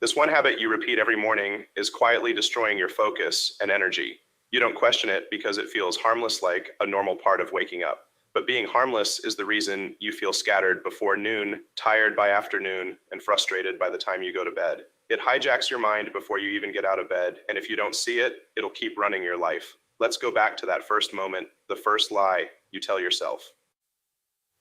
This one habit you repeat every morning is quietly destroying your focus and energy. You don't question it because it feels harmless, like a normal part of waking up. But being harmless is the reason you feel scattered before noon, tired by afternoon, and frustrated by the time you go to bed. It hijacks your mind before you even get out of bed, and if you don't see it, it'll keep running your life. Let's go back to that first moment, the first lie you tell yourself.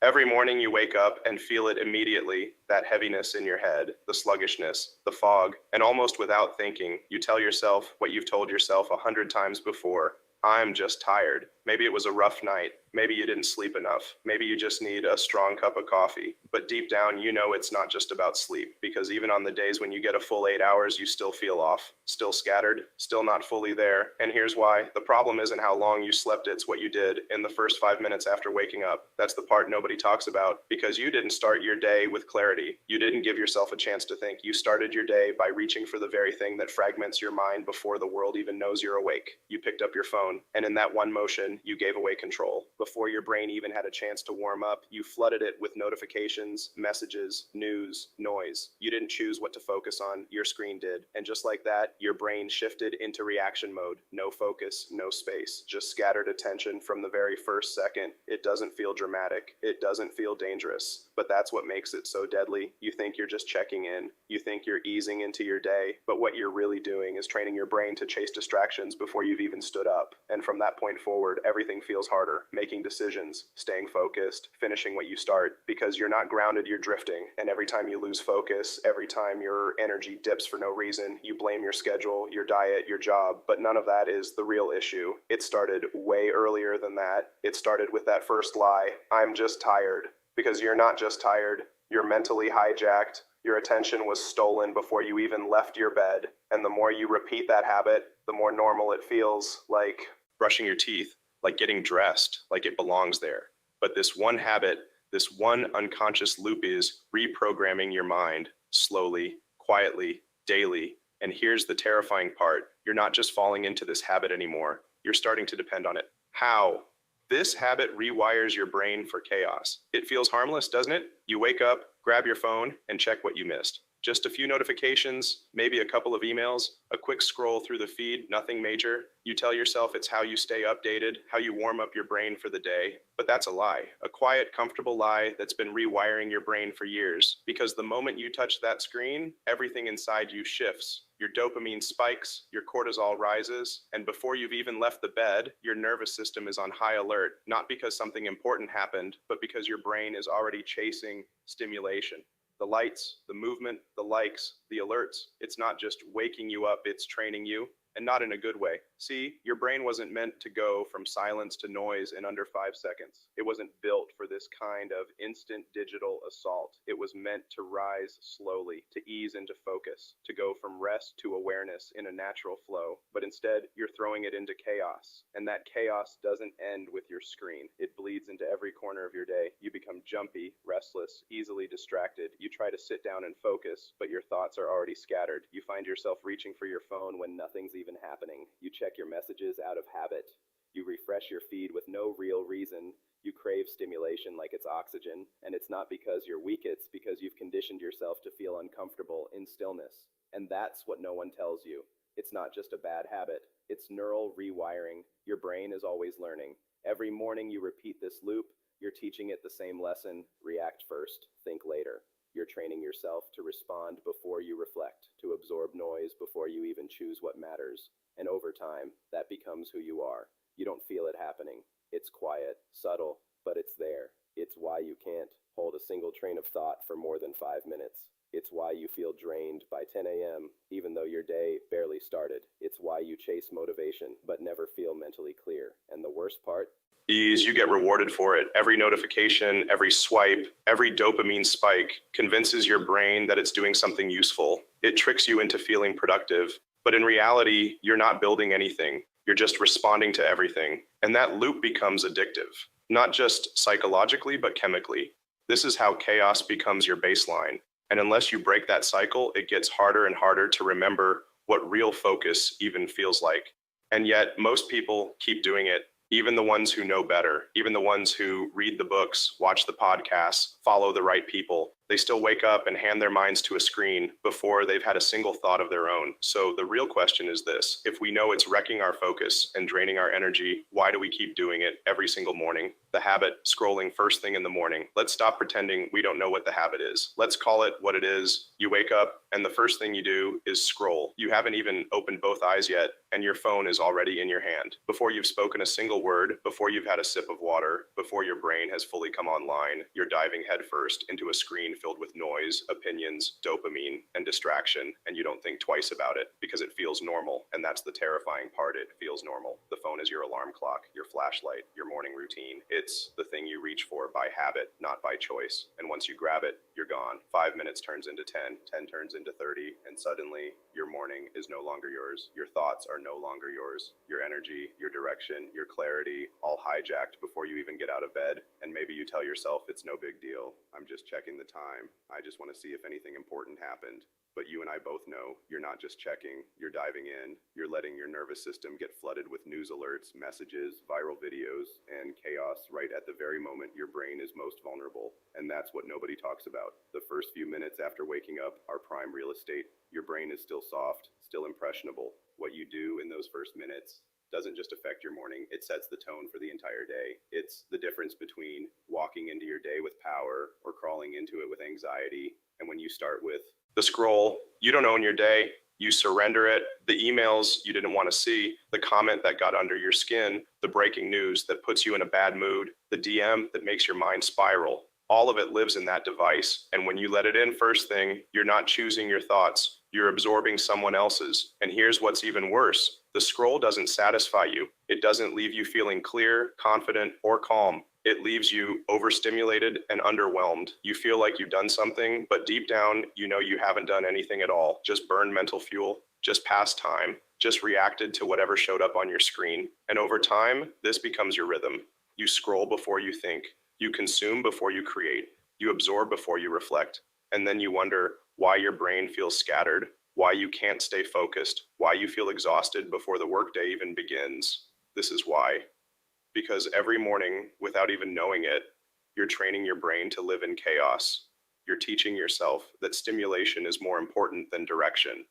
Every morning you wake up and feel it immediately, that heaviness in your head, the sluggishness, the fog, and almost without thinking, you tell yourself what you've told yourself 100 times before. I'm just tired. Maybe it was a rough night. Maybe you didn't sleep enough. Maybe you just need a strong cup of coffee. But deep down, you know it's not just about sleep, because even on the days when you get a full 8 hours, you still feel off, still scattered, still not fully there. And here's why. The problem isn't how long you slept, it's what you did in the first 5 minutes after waking up. That's the part nobody talks about, because you didn't start your day with clarity. You didn't give yourself a chance to think. You started your day by reaching for the very thing that fragments your mind before the world even knows you're awake. You picked up your phone, and in that one motion, you gave away control. Before your brain even had a chance to warm up, you flooded it with notifications, messages, news, noise. You didn't choose what to focus on, your screen did. And just like that, your brain shifted into reaction mode. No focus, no space, just scattered attention from the very first second. It doesn't feel dramatic. It doesn't feel dangerous. But that's what makes it so deadly. You think you're just checking in. You think you're easing into your day. But what you're really doing is training your brain to chase distractions before you've even stood up. And from that point forward, everything feels harder. Making decisions, staying focused, finishing what you start. Because you're not grounded, you're drifting. And every time you lose focus, every time your energy dips for no reason, you blame your schedule, your diet, your job. But none of that is the real issue. It started way earlier than that. It started with that first lie, I'm just tired. Because you're not just tired, you're mentally hijacked. Your attention was stolen before you even left your bed. And the more you repeat that habit, the more normal it feels, like brushing your teeth, like getting dressed, like it belongs there. But this one habit, this one unconscious loop is reprogramming your mind slowly, quietly, daily. And here's the terrifying part. You're not just falling into this habit anymore. You're starting to depend on it. How? This habit rewires your brain for chaos. It feels harmless, doesn't it? You wake up, grab your phone, and check what you missed. Just a few notifications, maybe a couple of emails, a quick scroll through the feed, nothing major. You tell yourself it's how you stay updated, how you warm up your brain for the day. But that's a lie. A quiet, comfortable lie that's been rewiring your brain for years. Because the moment you touch that screen, everything inside you shifts. Your dopamine spikes, your cortisol rises, and before you've even left the bed, your nervous system is on high alert, not because something important happened, but because your brain is already chasing stimulation. The lights, the movement, the likes, the alerts. It's not just waking you up, it's training you. And not in a good way. See, your brain wasn't meant to go from silence to noise in under 5 seconds. It wasn't built for this kind of instant digital assault. It was meant to rise slowly, to ease into focus, to go from rest to awareness in a natural flow. But instead, you're throwing it into chaos. And that chaos doesn't end with your screen. It bleeds into every corner of your day. You become jumpy, restless, easily distracted. You try to sit down and focus, but your thoughts are already scattered. You find yourself reaching for your phone when nothing's even happening. You check your messages out of habit. You refresh your feed with no real reason. You crave stimulation like it's oxygen, and it's not because you're weak, it's because you've conditioned yourself to feel uncomfortable in stillness. And that's what no one tells you. It's not just a bad habit. It's neural rewiring. Your brain is always learning. Every morning you repeat this loop, you're teaching it the same lesson. React first, think later. You're training yourself to respond before you reflect, to absorb noise before you even choose what matters. And over time, that becomes who you are. You don't feel it happening. It's quiet, subtle, but it's there. It's why you can't hold a single train of thought for more than 5 minutes. It's why you feel drained by 10 a.m., even though your day barely started. It's why you chase motivation, but never feel mentally clear. And the worst part? Is you get rewarded for it. Every notification, every swipe, every dopamine spike convinces your brain that it's doing something useful. It tricks you into feeling productive. But in reality, you're not building anything. You're just responding to everything. And that loop becomes addictive, not just psychologically, but chemically. This is how chaos becomes your baseline. And unless you break that cycle, it gets harder and harder to remember what real focus even feels like. And yet, most people keep doing it. Even the ones who know better, even the ones who read the books, watch the podcasts, follow the right people, They still wake up and hand their minds to a screen before they've had a single thought of their own. So the real question is this: if we know it's wrecking our focus and draining our energy, why do we keep doing it every single morning? The habit, scrolling first thing in the morning. Let's stop pretending we don't know what the habit is. Let's call it what it is. You wake up and the first thing you do is scroll. You haven't even opened both eyes yet, and your phone is already in your hand. Before you've spoken a single word, before you've had a sip of water, before your brain has fully come online, you're diving headfirst into a screen filled with noise, opinions, dopamine, and distraction, and you don't think twice about it because it feels normal, and that's the terrifying part. It feels normal. The phone is your alarm clock, your flashlight, your morning routine. It's the thing you reach for by habit, not by choice. And once you grab it, you're gone. 5 minutes turns into 10, 10 turns into 30, and suddenly your morning is no longer yours. Your thoughts are no longer yours. Your energy, your direction, your clarity, all hijacked before you even get out of bed. And maybe you tell yourself it's no big deal. I'm just checking the time. I just want to see if anything important happened. But you and I both know you're not just checking, you're diving in. You're letting your nervous system get flooded with news alerts, messages, viral videos, and chaos right at the very moment your brain is most vulnerable. And that's what nobody talks about. The first few minutes after waking up are prime real estate. Your brain is still soft, still impressionable. What you do in those first minutes doesn't just affect your morning, it sets the tone for the entire day. It's the difference between walking into your day with power or crawling into it with anxiety. And when you start with the scroll, you don't own your day, you surrender it, the emails you didn't want to see, the comment that got under your skin, the breaking news that puts you in a bad mood, the DM that makes your mind spiral. All of it lives in that device. And when you let it in first thing, you're not choosing your thoughts, you're absorbing someone else's. And here's what's even worse: the scroll doesn't satisfy you. It doesn't leave you feeling clear, confident, or calm. It leaves you overstimulated and underwhelmed. You feel like you've done something, but deep down, you know you haven't done anything at all. Just burned mental fuel, just passed time, just reacted to whatever showed up on your screen. And over time, this becomes your rhythm. You scroll before you think. You consume before you create. You absorb before you reflect. And then you wonder why your brain feels scattered, why you can't stay focused, why you feel exhausted before the workday even begins. This is why. Because every morning, without even knowing it, you're training your brain to live in chaos. You're teaching yourself that stimulation is more important than direction,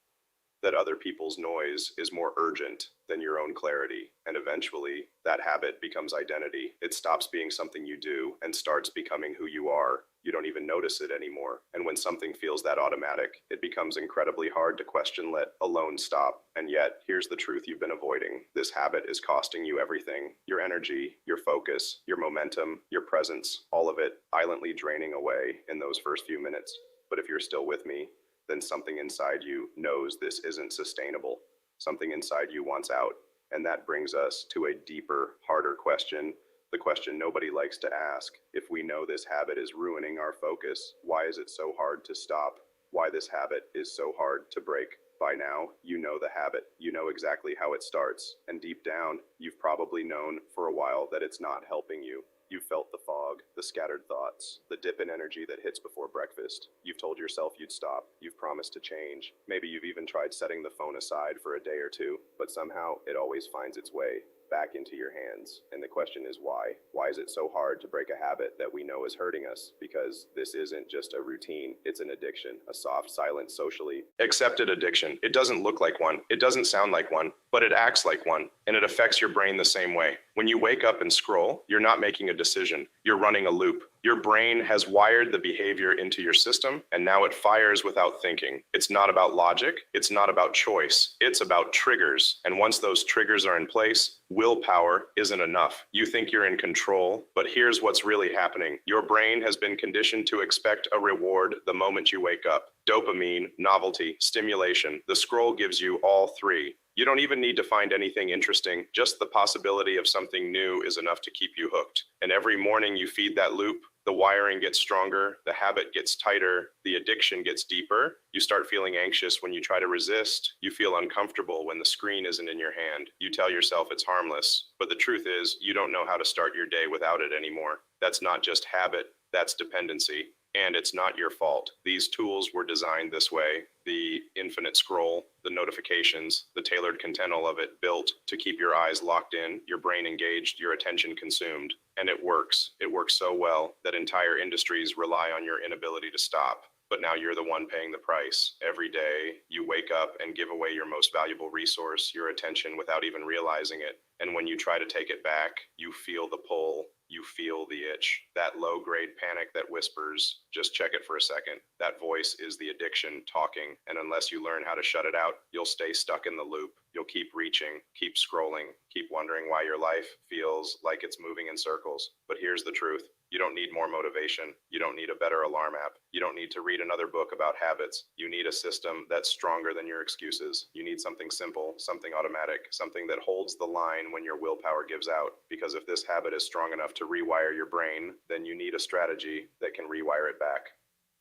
that other people's noise is more urgent than your own clarity. And eventually, that habit becomes identity. It stops being something you do and starts becoming who you are. You don't even notice it anymore. And when something feels that automatic, it becomes incredibly hard to question, let alone stop. And yet, here's the truth you've been avoiding. This habit is costing you everything: your energy, your focus, your momentum, your presence, all of it silently draining away in those first few minutes. But if you're still with me, then something inside you knows this isn't sustainable. Something inside you wants out. And that brings us to a deeper, harder question. The question nobody likes to ask: if we know this habit is ruining our focus, why is it so hard to stop? Why this habit is so hard to break? By now, you know the habit. You know exactly how it starts. And deep down, you've probably known for a while that it's not helping you. You've felt the fog, the scattered thoughts, the dip in energy that hits before breakfast. You've told yourself you'd stop. You've promised to change. Maybe you've even tried setting the phone aside for a day or two, but somehow it always finds its way back into your hands. And the question is why? Why is it so hard to break a habit that we know is hurting us? Because this isn't just a routine, it's an addiction, a soft, silent, socially accepted addiction. It doesn't look like one, it doesn't sound like one, but it acts like one, and it affects your brain the same way. When you wake up and scroll, you're not making a decision, you're running a loop. Your brain has wired the behavior into your system, and now it fires without thinking. It's not about logic, it's not about choice, it's about triggers. And once those triggers are in place, willpower isn't enough. You think you're in control, but here's what's really happening. Your brain has been conditioned to expect a reward the moment you wake up. Dopamine, novelty, stimulation. The scroll gives you all three. You don't even need to find anything interesting. Just the possibility of something new is enough to keep you hooked. And every morning you feed that loop, the wiring gets stronger, the habit gets tighter, the addiction gets deeper. You start feeling anxious when you try to resist. You feel uncomfortable when the screen isn't in your hand. You tell yourself it's harmless. But the truth is, you don't know how to start your day without it anymore. That's not just habit, that's dependency. And it's not your fault. These tools were designed this way. The infinite scroll, the notifications, the tailored content, all of it built to keep your eyes locked in, your brain engaged, your attention consumed. And it works. It works so well that entire industries rely on your inability to stop. But now you're the one paying the price. Every day you wake up and give away your most valuable resource, your attention, without even realizing it. And when you try to take it back, you feel the pull, you feel the itch, that low-grade panic that whispers, just check it for a second. That voice is the addiction talking, and unless you learn how to shut it out, you'll stay stuck in the loop. You'll keep reaching, keep scrolling, keep wondering why your life feels like it's moving in circles. But here's the truth. You don't need more motivation. You don't need a better alarm app. You don't need to read another book about habits. You need a system that's stronger than your excuses. You need something simple, something automatic, something that holds the line when your willpower gives out. Because if this habit is strong enough to rewire your brain, then you need a strategy that can rewire it back.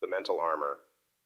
The mental armor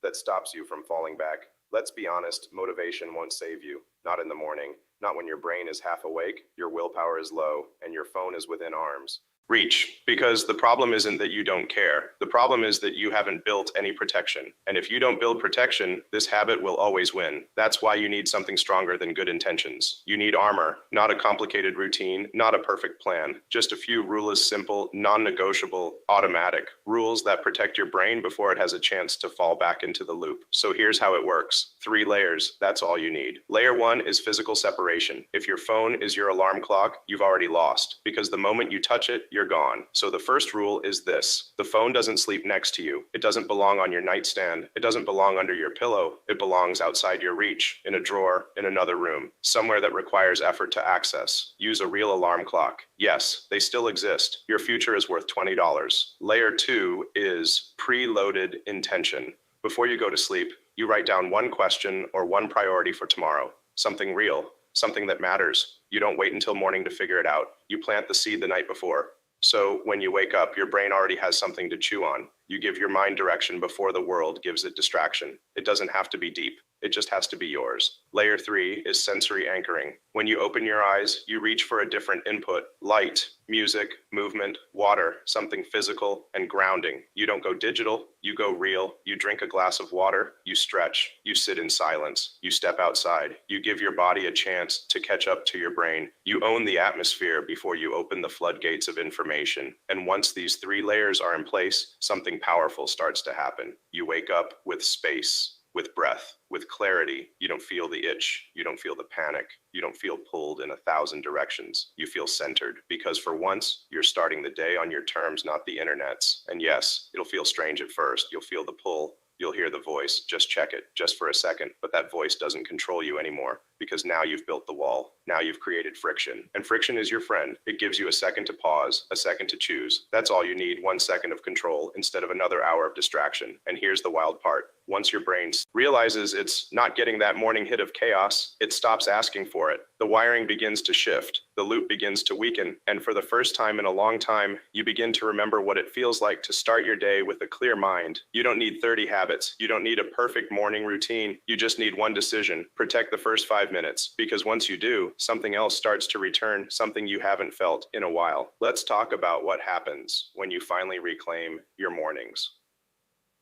that stops you from falling back. Let's be honest, motivation won't save you. Not in the morning. Not when your brain is half awake, your willpower is low, and your phone is within arms. Reach, because the problem isn't that you don't care. The problem is that you haven't built any protection. And if you don't build protection, this habit will always win. That's why you need something stronger than good intentions. You need armor, not a complicated routine, not a perfect plan. Just a few ruleless, simple, non-negotiable, automatic rules that protect your brain before it has a chance to fall back into the loop. So here's how it works. 3 layers, that's all you need. Layer 1 is physical separation. If your phone is your alarm clock, you've already lost, because the moment you touch it, you're gone. So the first rule is this: the phone doesn't sleep next to you. It doesn't belong on your nightstand. It doesn't belong under your pillow. It belongs outside your reach, in a drawer, in another room, somewhere that requires effort to access. Use a real alarm clock. Yes, they still exist. Your future is worth $20. Layer 2 is preloaded intention. Before you go to sleep, you write down one question or one priority for tomorrow. Something real, something that matters. You don't wait until morning to figure it out. You plant the seed the night before. So when you wake up, your brain already has something to chew on. You give your mind direction before the world gives it distraction. It doesn't have to be deep. It just has to be yours. Layer 3 is sensory anchoring. When you open your eyes, you reach for a different input: light, music, movement, water, something physical and grounding. You don't go digital, you go real. You drink a glass of water, you stretch, you sit in silence, you step outside, you give your body a chance to catch up to your brain. You own the atmosphere before you open the floodgates of information. And once these 3 layers are in place, something powerful starts to happen. You wake up with space, with breath, with clarity. You don't feel the itch. You don't feel the panic. You don't feel pulled in 1,000 directions. You feel centered, because for once, you're starting the day on your terms, not the internet's. And yes, it'll feel strange at first. You'll feel the pull. You'll hear the voice. Just check it, just for a second. But that voice doesn't control you anymore, because now you've built the wall. Now you've created friction. And friction is your friend. It gives you a second to pause, a second to choose. That's all you need: 1 second of control instead of another hour of distraction. And here's the wild part. Once your brain realizes it's not getting that morning hit of chaos, it stops asking for it. The wiring begins to shift. The loop begins to weaken. And for the first time in a long time, you begin to remember what it feels like to start your day with a clear mind. You don't need 30 habits. You don't need a perfect morning routine. You just need one decision: protect the first 5 minutes. Because once you do, something else starts to return, something you haven't felt in a while. Let's talk about what happens when you finally reclaim your mornings.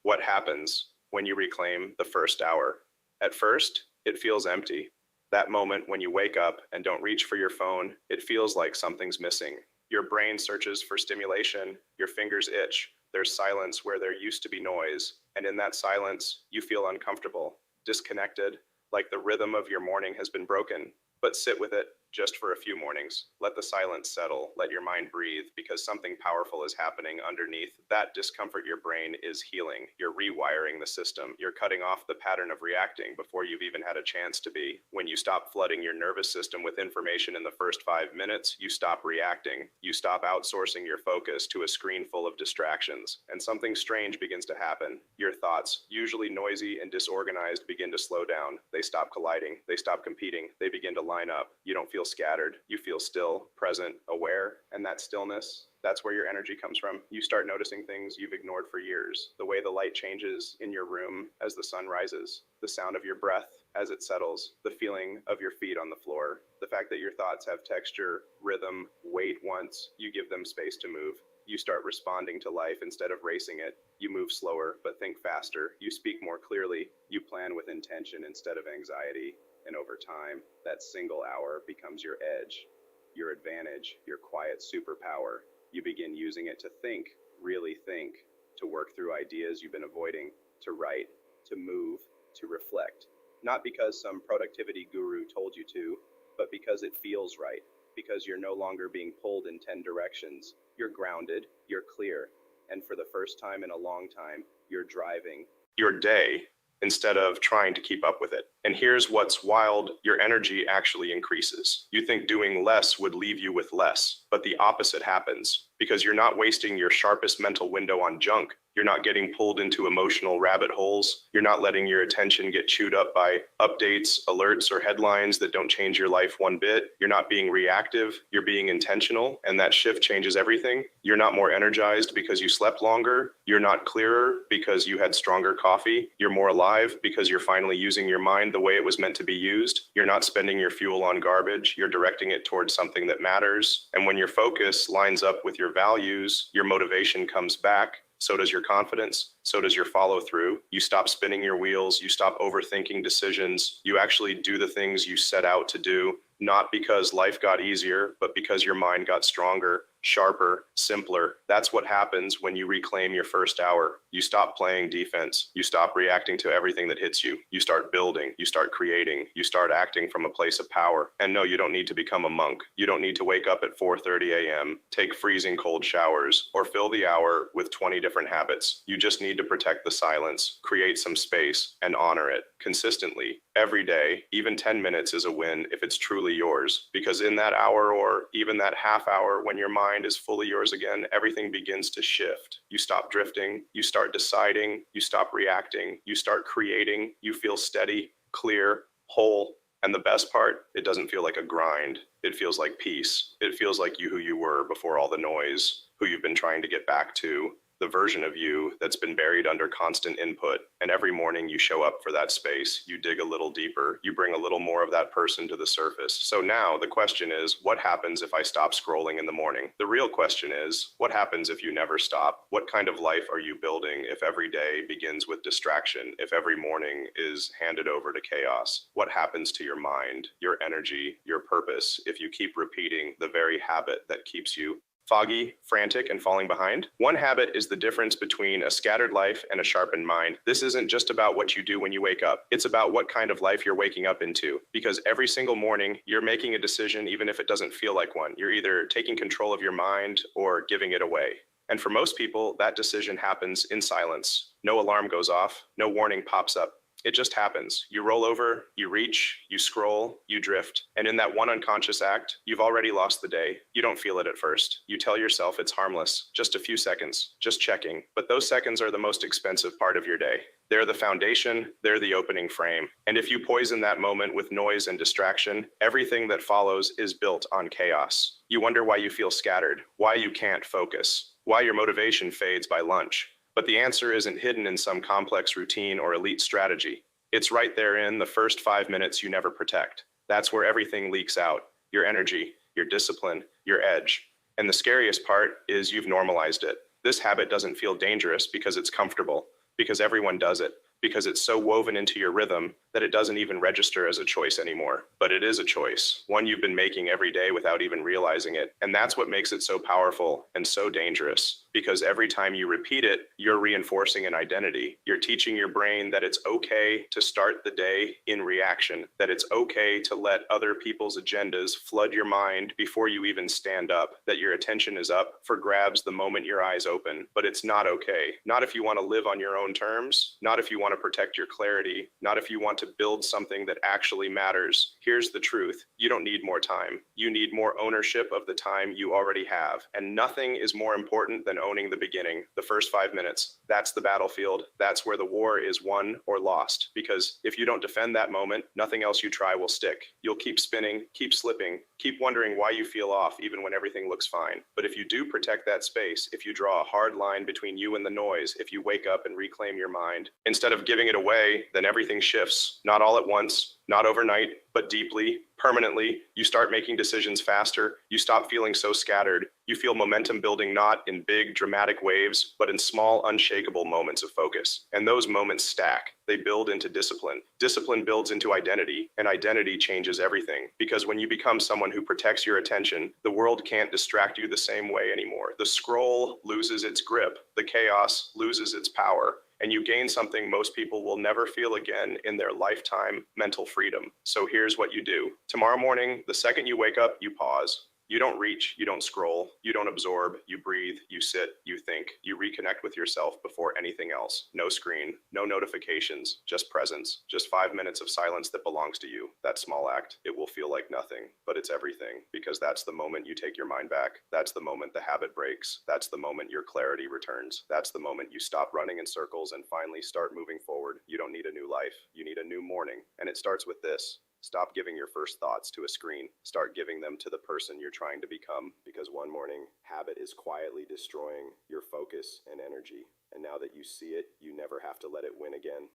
What happens when you reclaim the first hour? At first, it feels empty. That moment when you wake up and don't reach for your phone, it feels like something's missing. Your brain searches for stimulation, your fingers itch, there's silence where there used to be noise, and in that silence, you feel uncomfortable, disconnected, like the rhythm of your morning has been broken. But sit with it just for a few mornings. Let the silence settle. Let your mind breathe, because something powerful is happening underneath. That discomfort, your brain is healing. You're rewiring the system. You're cutting off the pattern of reacting before you've even had a chance to be. When you stop flooding your nervous system with information in the first 5 minutes, you stop reacting. You stop outsourcing your focus to a screen full of distractions. And something strange begins to happen. Your thoughts, usually noisy and disorganized, begin to slow down. They stop colliding. They stop competing. They begin to line up. You don't feel scattered. You feel still, present, aware. And that stillness, that's where your energy comes from. You start noticing things you've ignored for years. The way the light changes in your room as the sun rises, the sound of your breath as it settles, the feeling of your feet on the floor, the fact that your thoughts have texture, rhythm, weight once you give them space to move. You start responding to life instead of racing it. You move slower, but think faster. You speak more clearly. You plan with intention instead of anxiety. And over time, that single hour becomes your edge, your advantage, your quiet superpower. You begin using it to think, really think, to work through ideas you've been avoiding, to write, to move, to reflect. Not because some productivity guru told you to, but because it feels right, because you're no longer being pulled in 10 directions. You're grounded, you're clear, and for the first time in a long time, you're driving your day instead of trying to keep up with it. And here's what's wild, your energy actually increases. You think doing less would leave you with less, but the opposite happens because you're not wasting your sharpest mental window on junk. You're not getting pulled into emotional rabbit holes. You're not letting your attention get chewed up by updates, alerts, or headlines that don't change your life one bit. You're not being reactive. You're being intentional, and that shift changes everything. You're not more energized because you slept longer. You're not clearer because you had stronger coffee. You're more alive because you're finally using your mind the way it was meant to be used. You're not spending your fuel on garbage. You're directing it towards something that matters. And when your focus lines up with your values, your motivation comes back. So does your confidence. So does your follow through. You stop spinning your wheels. You stop overthinking decisions. You actually do the things you set out to do, not because life got easier, but because your mind got stronger, sharper, simpler. That's what happens when you reclaim your first hour. You stop playing defense. You stop reacting to everything that hits you. You start building. You start creating. You start acting from a place of power. And no, you don't need to become a monk. You don't need to wake up at 4:30 a.m., take freezing cold showers, or fill the hour with 20 different habits. You just need to protect the silence, create some space, and honor it consistently. Every day, even 10 minutes is a win if it's truly yours. Because in that hour or even that half hour when your mind is fully yours again, everything begins to shift. You stop drifting, you start deciding, you stop reacting, you start creating, you feel steady, clear, whole. And the best part, it doesn't feel like a grind. It feels like peace. It feels like you who you were before all the noise, who you've been trying to get back to, the version of you that's been buried under constant input. And every morning you show up for that space, you dig a little deeper, you bring a little more of that person to the surface. So now the question is, what happens if I stop scrolling in the morning? The real question is, what happens if you never stop? What kind of life are you building if every day begins with distraction, if every morning is handed over to chaos? What happens to your mind, your energy, your purpose if you keep repeating the very habit that keeps you foggy, frantic, and falling behind? One habit is the difference between a scattered life and a sharpened mind. This isn't just about what you do when you wake up. It's about what kind of life you're waking up into. Because every single morning, you're making a decision even if it doesn't feel like one. You're either taking control of your mind or giving it away. And for most people, that decision happens in silence. No alarm goes off, no warning pops up. It just happens. You roll over, you reach, you scroll, you drift. And in that one unconscious act, you've already lost the day. You don't feel it at first. You tell yourself it's harmless, just a few seconds, just checking. But those seconds are the most expensive part of your day. They're the foundation, they're the opening frame. And if you poison that moment with noise and distraction, everything that follows is built on chaos. You wonder why you feel scattered, why you can't focus, why your motivation fades by lunch. But the answer isn't hidden in some complex routine or elite strategy. It's right there in the first 5 minutes you never protect. That's where everything leaks out. Your energy, your discipline, your edge. And the scariest part is you've normalized it. This habit doesn't feel dangerous because it's comfortable, because everyone does it, because it's so woven into your rhythm that it doesn't even register as a choice anymore. But it is a choice, one you've been making every day without even realizing it. And that's what makes it so powerful and so dangerous. Because every time you repeat it, you're reinforcing an identity. You're teaching your brain that it's okay to start the day in reaction, that it's okay to let other people's agendas flood your mind before you even stand up, that your attention is up for grabs the moment your eyes open. But it's not okay. Not if you want to live on your own terms, not if you want to protect your clarity, not if you want to build something that actually matters. Here's the truth. You don't need more time. You need more ownership of the time you already have. And nothing is more important than owning the beginning, the first 5 minutes. That's the battlefield. That's where the war is won or lost. Because if you don't defend that moment, nothing else you try will stick. You'll keep spinning, keep slipping, keep wondering why you feel off even when everything looks fine. But if you do protect that space, if you draw a hard line between you and the noise, if you wake up and reclaim your mind, instead of giving it away, then everything shifts. Not all at once, Not overnight, but deeply, permanently. You start making decisions faster. You stop feeling so scattered. You feel momentum building not in big, dramatic waves, but in small, unshakable moments of focus. And those moments stack. They build into discipline. Discipline builds into identity, and identity changes everything. Because when you become someone who protects your attention, the world can't distract you the same way anymore. The scroll loses its grip. The chaos loses its power. And you gain something most people will never feel again in their lifetime: mental freedom. So here's what you do. Tomorrow morning, the second you wake up, you pause. You don't reach, you don't scroll, you don't absorb, you breathe, you sit, you think, you reconnect with yourself before anything else. No screen, no notifications, just presence, just 5 minutes of silence that belongs to you. That small act, it will feel like nothing, but it's everything, because that's the moment you take your mind back. That's the moment the habit breaks. That's the moment your clarity returns. That's the moment you stop running in circles and finally start moving forward. You don't need a new life, you need a new morning. And it starts with this. Stop giving your first thoughts to a screen. Start giving them to the person you're trying to become, because one morning, habit is quietly destroying your focus and energy. And now that you see it, you never have to let it win again.